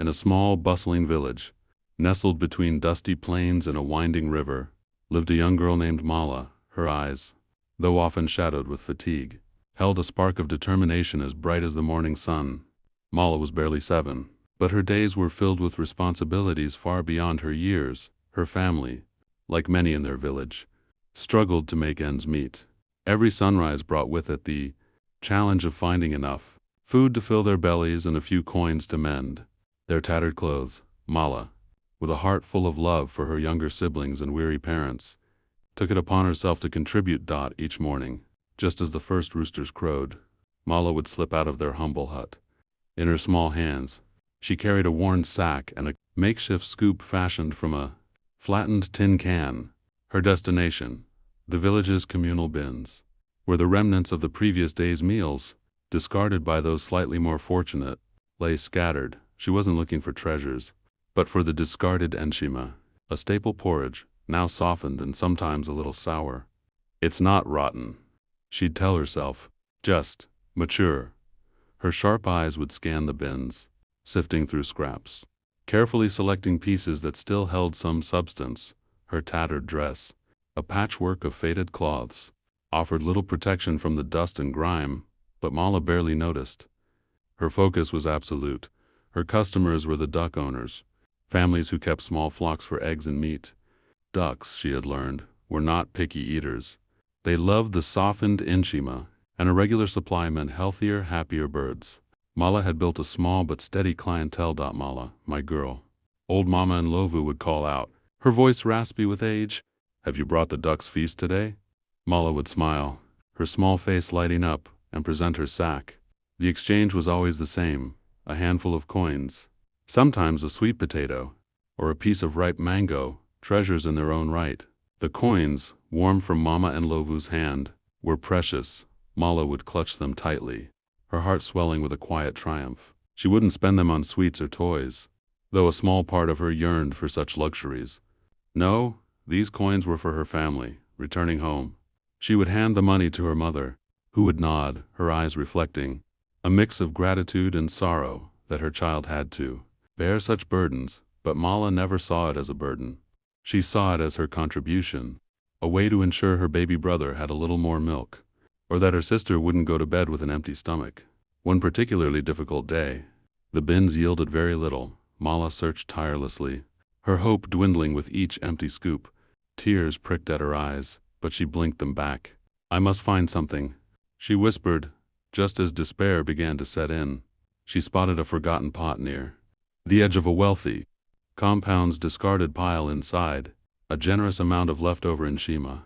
In a small, bustling village, nestled between dusty plains and a winding river, lived a young girl named Mala. Her eyes, though often shadowed with fatigue, held a spark of determination as bright as the morning sun. Mala was barely 7, but her days were filled with responsibilities far beyond her years. Her family, like many in their village, struggled to make ends meet. Every sunrise brought with it the challenge of finding enough food to fill their bellies and a few coins to mend their tattered clothes. Mala, with a heart full of love for her younger siblings and weary parents, took it upon herself to contribute. Each morning, just as the first roosters crowed, Mala would slip out of their humble hut. In her small hands, she carried a worn sack and a makeshift scoop fashioned from a flattened tin can. Her destination, the village's communal bins, where the remnants of the previous day's meals, discarded by those slightly more fortunate, lay scattered. She wasn't looking for treasures, but for the discarded enshima, a staple porridge, now softened and sometimes a little sour. "It's not rotten," she'd tell herself, "just mature." Her sharp eyes would scan the bins, sifting through scraps, carefully selecting pieces that still held some substance. Her tattered dress, a patchwork of faded cloths, offered little protection from the dust and grime, but Mala barely noticed. Her focus was absolute. Her customers were the duck owners, families who kept small flocks for eggs and meat. Ducks, she had learned, were not picky eaters. They loved the softened enshima, and a regular supply meant healthier, happier birds. Mala had built a small but steady clientele. "Mala, my girl," old Mama and Lovu would call out, her voice raspy with age. "Have you brought the ducks' feast today?" Mala would smile, her small face lighting up, and present her sack. The exchange was always the same, a handful of coins, sometimes a sweet potato, or a piece of ripe mango, treasures in their own right. The coins, warm from Mama and Lovu's hand, were precious. Mala would clutch them tightly, her heart swelling with a quiet triumph. She wouldn't spend them on sweets or toys, though a small part of her yearned for such luxuries. No, these coins were for her family, returning home. She would hand the money to her mother, who would nod, her eyes reflecting a mix of gratitude and sorrow that her child had to bear such burdens. But Mala never saw it as a burden. She saw it as her contribution, a way to ensure her baby brother had a little more milk, or that her sister wouldn't go to bed with an empty stomach. One particularly difficult day, the bins yielded very little. Mala searched tirelessly, her hope dwindling with each empty scoop. Tears pricked at her eyes, but she blinked them back. "I must find something," she whispered. Just as despair began to set in, she spotted a forgotten pot near the edge of a wealthy compound's discarded pile. Inside, a generous amount of leftover enshima,